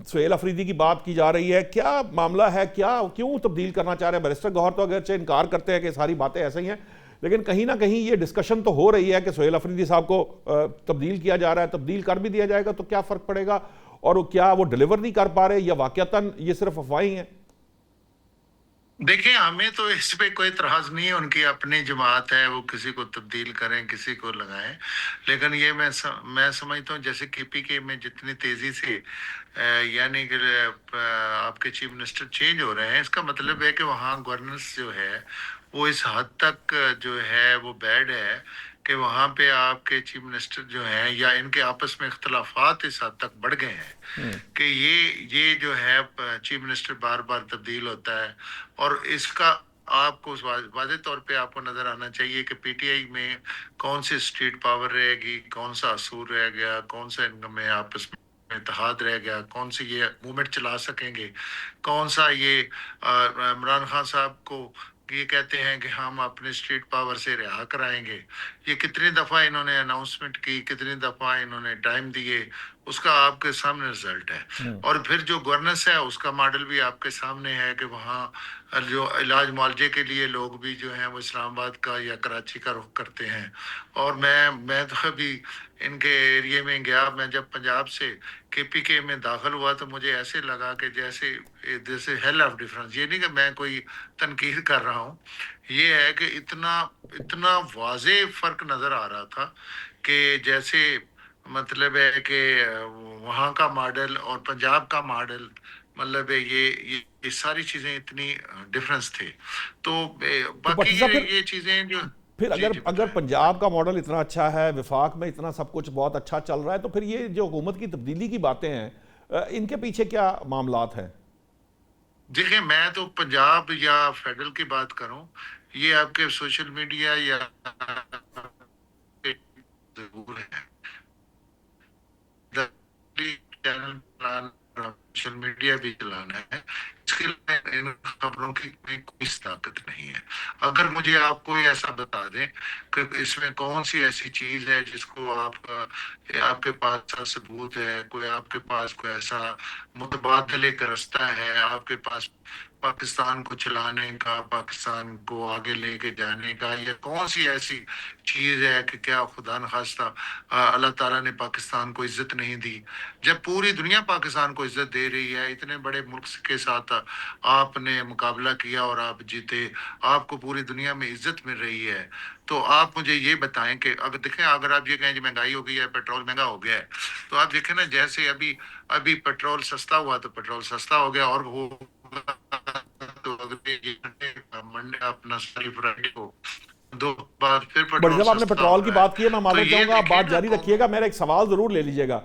सुहेल अफरीदी की बात की जा रही है, क्या मामला है, क्या क्यों तब्दील करना चाह रहे हैं? बैरिस्टर गौहर तो अगरचे इनकार करते हैं कि सारी बातें ऐसे ही हैं, लेकिन कहीं ना कहीं ये डिस्कशन तो हो रही है कि सुहेल अफरीदी साहब को तब्दील किया जा रहा है। तब्दील कर भी दिया जाएगा तो क्या फ़र्क पड़ेगा, और क्या वो डिलीवर नहीं कर पा रहे, या वाकयातन ये सिर्फ अफवाहें हैं? देखिए, हमें तो इस पे कोई इतराज नहीं है। उनकी अपनी जमात है, वो किसी को तब्दील करें, किसी को लगाएं। लेकिन ये मैं समझता हूँ, जैसे केपीके में जितनी तेजी से यानी कि आपके चीफ मिनिस्टर चेंज हो रहे हैं, इसका मतलब है कि वहाँ गवर्नेंस जो है वो इस हद तक जो है वो बैड है कि वहाँ पे आपके चीफ मिनिस्टर जो हैं या इनके आपस में इख्तलाफात इस हद तक बढ़ गए हैं कि ये जो है चीफ मिनिस्टर बार बार तब्दील होता है। और इसका आपको वाज़ेह तौर पे आपको नजर आना चाहिए कि पीटीआई में कौन सी स्ट्रीट पावर रहेगी, कौन सा असूर रह गया, कौन सा इनमें आपस में इत्तेहाद रह गया, कौन सी ये मूवमेंट चला सकेंगे, कौन सा ये इमरान खान साहब को ये कहते हैं कि हम अपने स्ट्रीट पावर से रिहा कराएंगे। ये कितनी दफा इन्होंने अनाउंसमेंट की, कितनी दफा इन्होंने टाइम दिए, उसका आपके सामने रिजल्ट है। और फिर जो गवर्नेंस है उसका मॉडल भी आपके सामने है कि वहाँ जो इलाज मुआवजे के लिए लोग भी जो हैं वो इस्लामाबाद का या कराची का रुख करते हैं। और मैं तो अभी इनके एरिए में गया, मैं जब पंजाब से केपीके में दाखिल हुआ तो मुझे ऐसे लगा कि जैसे जैसे हेल ऑफ डिफरेंस। ये नहीं कि मैं कोई तनकीद कर रहा हूँ, ये है कि इतना इतना वाज़े फर्क नजर आ रहा था कि जैसे मतलब है कि वहाँ का मॉडल और पंजाब का मॉडल, मतलब है ये सारी चीजें इतनी डिफरेंस थे। तो तो बाकी भट्टी साहब, ये चीजें जो। फिर जी अगर जी अगर बताएं। पंजाब का मॉडल इतना अच्छा है, विफाक में इतना सब कुछ बहुत अच्छा चल रहा है, तो फिर ये जो हुकूमत की तब्दीली की बातें हैं, इनके पीछे क्या मामलात हैं? देखिए, मैं तो पंजाब या फेडरल की बात करूं, ये आपके सोशल मीडिया या जरूर है चैनल चलाना, सोशल मीडिया भी चलाना है, इसके लिए इन खबरों की कोई ताकत नहीं है। अगर मुझे आप कोई ऐसा बता दें कि इसमें कौन सी ऐसी चीज है जिसको आपके पास ऐसा सबूत है, कोई आपके पास कोई ऐसा मुतबादले का रास्ता है आपके पास पाकिस्तान को चलाने का, पाकिस्तान को आगे लेके जाने का, या कौन सी ऐसी चीज है कि क्या खुदा न खास्ता अल्लाह ताला ने पाकिस्तान को इज्जत नहीं दी, जब पूरी दुनिया पाकिस्तान को इज्जत दे रही है। इतने बड़े मुल्क के साथ आपने मुकाबला किया और आप जीते, आपको पूरी दुनिया में इज्जत मिल रही है। तो आप मुझे ये बताएं कि अगर देखें, अगर आप ये कहें कि महंगाई हो गई है, पेट्रोल महंगा हो गया है, तो आप देखें ना, जैसे अभी अभी पेट्रोल सस्ता हुआ तो पेट्रोल सस्ता हो गया, और वो तो अगले मंडे अपना सारी फ्राइडे को दो बार फिर बट पेट्रोल जब आपने सस्ता पेट्रोल हो की रहा है। बात की है, मैं तो माजरत ये चाहूंगा, आप देखिए बात ना जारी रखिएगा, मेरा एक सवाल जरूर ले लीजिएगा।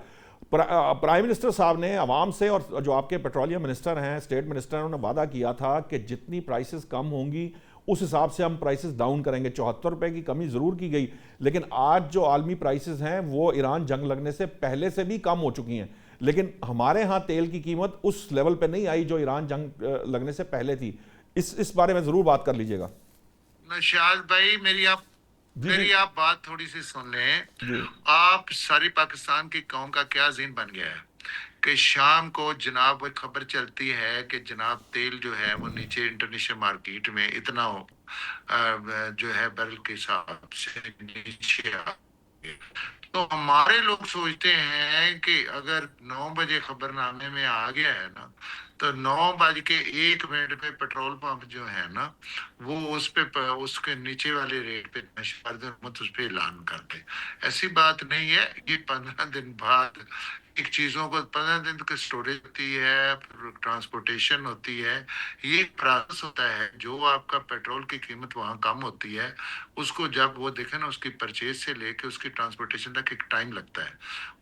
प्राइम मिनिस्टर साहब ने आवाम से, और जो आपके पेट्रोलियम मिनिस्टर हैं, स्टेट मिनिस्टर हैं, उन्होंने वादा किया था कि जितनी प्राइसेस कम होंगी उस हिसाब से हम प्राइसेस डाउन करेंगे। 74 रुपए की कमी ज़रूर की गई, लेकिन आज जो आलमी प्राइसेस हैं वो ईरान जंग लगने से पहले से भी कम हो चुकी हैं। लेकिन हमारे यहाँ तेल की कीमत उस लेवल पे नहीं आई जो ईरान जंग लगने से पहले थी। इस बारे में ज़रूर बात कर लीजिएगा। नौशाद भाई, जी जी। मेरी आप बात थोड़ी सी सुन लें। जी। आप सारी पाकिस्तान की कौम का क्या जीन बन गया है कि शाम को जनाब वो खबर चलती है कि जनाब तेल जो है वो नीचे इंटरनेशनल मार्केट में इतना हो जो है बैरल के हिसाब से नीचे आ गया। तो हमारे लोग सोचते हैं कि अगर 9 बजे खबरनामे में आ गया है ना, तो 9 बज के 1 मिनट पे पेट्रोल पंप जो है ना, वो उसके नीचे वाले रेट पे हुकूमत उस पे ऐलान कर दे। ऐसी बात नहीं है। ये 15 दिन बाद एक चीजों को 15 दिन की स्टोरेज होती है, ट्रांसपोर्टेशन होती है, ये प्रोसेस होता है। जो आपका पेट्रोल की कीमत वहाँ कम होती है, उसको जब वो देखे ना, उसकी परचेज से लेके उसकी ट्रांसपोर्टेशन तक एक टाइम लगता है।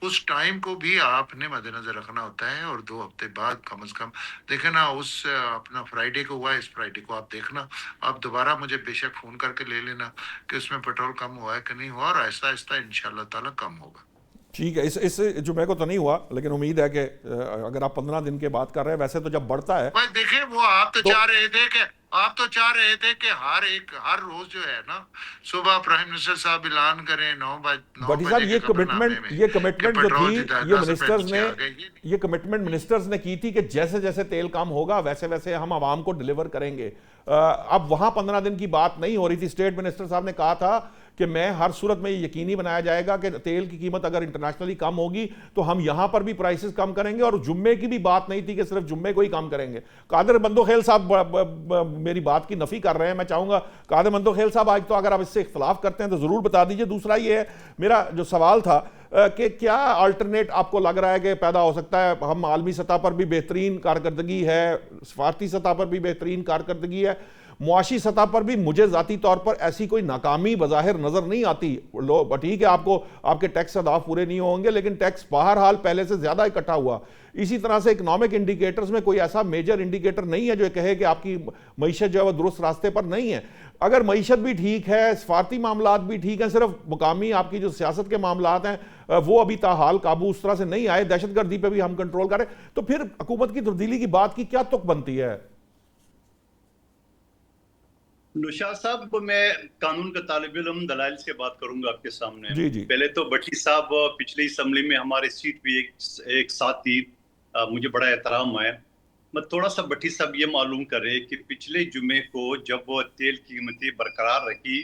उस टाइम को भी आपने मद्देनजर रखना होता है। और 2 हफ्ते बाद कम से कम देखे ना, उस अपना फ्राइडे को हुआ, इस फ्राइडे को आप देखना, आप दोबारा मुझे बेशक फोन करके ले लेना कि उसमें पेट्रोल कम हुआ है कि नहीं हुआ, और ऐसा ऐसा इंशाल्लाह ताला कम होगा। ठीक है, इस जुमे को तो नहीं हुआ, लेकिन उम्मीद है कि अगर आप 15 दिन के बाद कर रहे हैं, वैसे तो जब बढ़ता है भाई देखिए, वो आप तो तो। चाह रहे थे कि आप तो चाह रहे थे कि हर रोज जो है ना, सुबह प्राइम मिनिस्टर साहब ऐलान करें 9 भट्टी साहब, बजे के खबरनामे में ये कि कमिटमेंट जो थी, पेट्रोल ये 10 रुपए मिनिस्टर्स नीचे ने आ गए। ये कमिटमेंट मिनिस्टर्स ने की थी कि जैसे जैसे तेल कम होगा वैसे वैसे हम आवाम को डिलीवर करेंगे। अब वहां 15 दिन की बात नहीं हो रही थी। स्टेट मिनिस्टर साहब ने कहा था कि मैं हर सूरत में ये यकीनी बनाया जाएगा कि तेल की कीमत अगर इंटरनेशनली कम होगी तो हम यहां पर भी प्राइसेस कम करेंगे, और जुम्मे की भी बात नहीं थी कि सिर्फ जुम्मे को ही कम करेंगे। कादर बंदोखेल साहब मेरी बात की नफी कर रहे हैं। मैं चाहूंगा कादर बंदोखेल साहब, आज तो अगर आप इससे इख्तलाफ करते हैं तो जरूर बता दीजिए। दूसरा ये है, मेरा जो सवाल था कि क्या अल्टरनेट आपको लग रहा है कि पैदा हो सकता है? हम आलमी सतह पर भी बेहतरीन कारकर्दगी है, सफारती सतह पर भी बेहतरीन कारकर्दगी है, मुआशी सतह पर भी मुझे ज़ाती तौर पर ऐसी कोई नाकामी बज़ाहिर नज़र नहीं आती। लो ठीक है, आपको आपके टैक्स अहदाफ पूरे नहीं होंगे, लेकिन टैक्स बहरहाल पहले से ज़्यादा इकट्ठा हुआ। इसी तरह से इकनॉमिक इंडिकेटर्स में कोई ऐसा मेजर इंडिकेटर नहीं है जो कहे कि आपकी मईशत जो है वह दुरुस्त रास्ते पर नहीं है। अगर मईशत भी ठीक है, सफारती मामलात भी ठीक हैं, सिर्फ मुकामी आपकी जो सियासत के मामलात हैं वो अभी ताहाल काबू उस तरह से नहीं आए, दहशतगर्दी पे भी हम कंट्रोल करें, तो फिर हुकूमत की तब्दीली की बात की क्या तुक बनती है? नुशाद साहब को मैं कानून का तालिब इल्म दलाइल से बात करूंगा आपके सामने। जी जी। पहले तो भट्टी साहब पिछली असम्बली में हमारे सीट भी एक साथ थी, मुझे बड़ा एहतराम है। मैं थोड़ा सा भट्टी साहब ये मालूम करे कि पिछले जुमे को जब वो तेल की कीमतें बरकरार रखी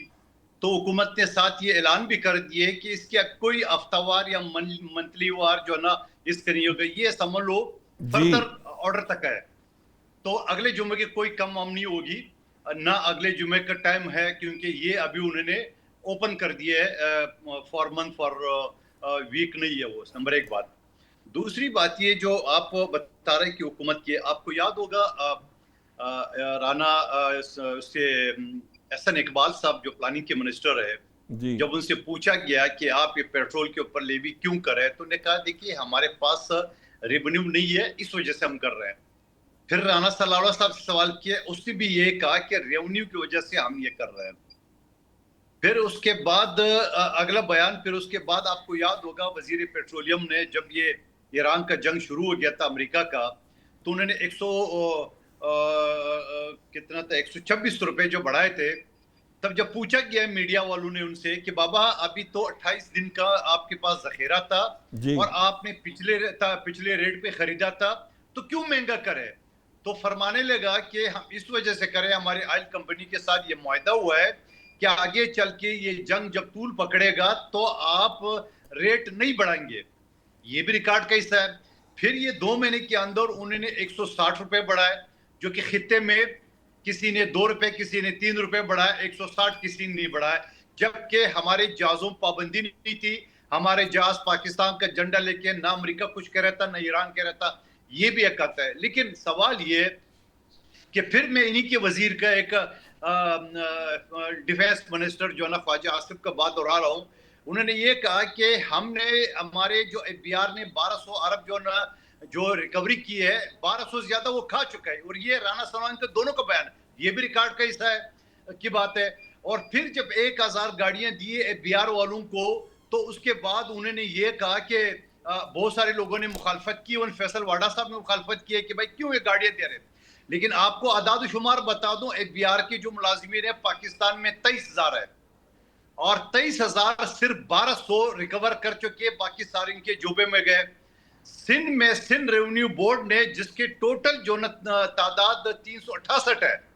तो हुकूमत ने साथ ये ऐलान भी कर दिए कि इसके कोई हफ्तावार या मंथली वार जो ना इसके नहीं होगा, ये समझ लो जी फर्दर ऑर्डर तक है। तो अगले जुमे की कोई कम वाम नहीं होगी ना, अगले जुमे का टाइम है, क्योंकि ये अभी उन्होंने ओपन कर दिए है फॉर मंथ फॉर वीक नहीं है वो। नंबर एक बात। दूसरी बात ये जो आप बता रहे कि हुकूमत की, आपको याद होगा राना उसके एहसन इकबाल साहब जो प्लानिंग के मिनिस्टर है, जी जब उनसे पूछा गया कि आप ये पेट्रोल के ऊपर लेवी क्यों कर रहे हैं, तो उन्होंने कहा देखिए हमारे पास रेवेन्यू नहीं है, इस वजह से हम कर रहे हैं। फिर राणा सलावड़ा साहब से सवाल किया, उसने भी ये कहा कि रेवेन्यू की वजह से हम ये कर रहे हैं। फिर उसके बाद अगला बयान, फिर उसके बाद आपको याद होगा वजीर पेट्रोलियम ने जब ये ईरान का जंग शुरू हो गया था अमेरिका का, तो उन्होंने 100 कितना था 126 रुपए जो बढ़ाए थे। तब जब पूछा गया मीडिया वालों ने उनसे कि बाबा अभी तो 28 दिन का आपके पास जखीरा था जी और आपने पिछले रेट पे खरीदा था, तो क्यों महंगा करे? तो फरमाने लगा कि हम इस वजह से करें, हमारी ऑयल कंपनी के साथ ये मुआहदा हुआ है कि आगे चल के ये जंग जब तूल पकड़ेगा तो आप रेट नहीं बढ़ाएंगे। ये भी रिकॉर्ड का हिस्सा है। फिर ये 2 महीने के अंदर उन्होंने 160 रुपए बढ़ाए, जो कि खित्ते में किसी ने 2 रुपए, किसी ने 3 रुपए बढ़ाए, 160 किसी ने नहीं बढ़ाए। जबकि हमारे जहाजों पाबंदी नहीं थी, हमारे जहाज पाकिस्तान का झंडा लेके ना अमेरिका कुछ कह रहा था ना ईरान कह रहा था, ये भी एक आता है। लेकिन सवाल ये कि फिर मैं इन्हीं के वजीर का एक डिफेंस मिनिस्टर जो ना ख्वाजा आसिफ का बात दोहरा रहा हूँ, उन्होंने ये कहा कि हमने हमारे जो एफबीआर ने 1200 अरब जो रिकवरी की है, 1200 से ज्यादा वो खा चुका है। और ये राणा सलमान के दोनों का बयान, ये भी रिकॉर्ड का हिस्सा है की बात है। और फिर जब 1000 गाड़ियां दिए एफबीआर वालों को, तो उसके बाद उन्होंने ये कहा कि बहुत सारे लोगों ने मुखालफत की, उन फैसल वाडा साहब ने मुखालफत की है कि भाई क्यों ये गाड़ियां दे रहे। लेकिन आपको आदाद शुमार बता दूं, एफबीआर के जो मुलाजिमीन है पाकिस्तान में 23,000 है, और 23,000 सिर्फ 1200 रिकवर कर चुके, बाकी सारे इनके जोबे में गए। सिंध रेवेन्यू बोर्ड ने, जिसके टोटल जो तादाद 368 है,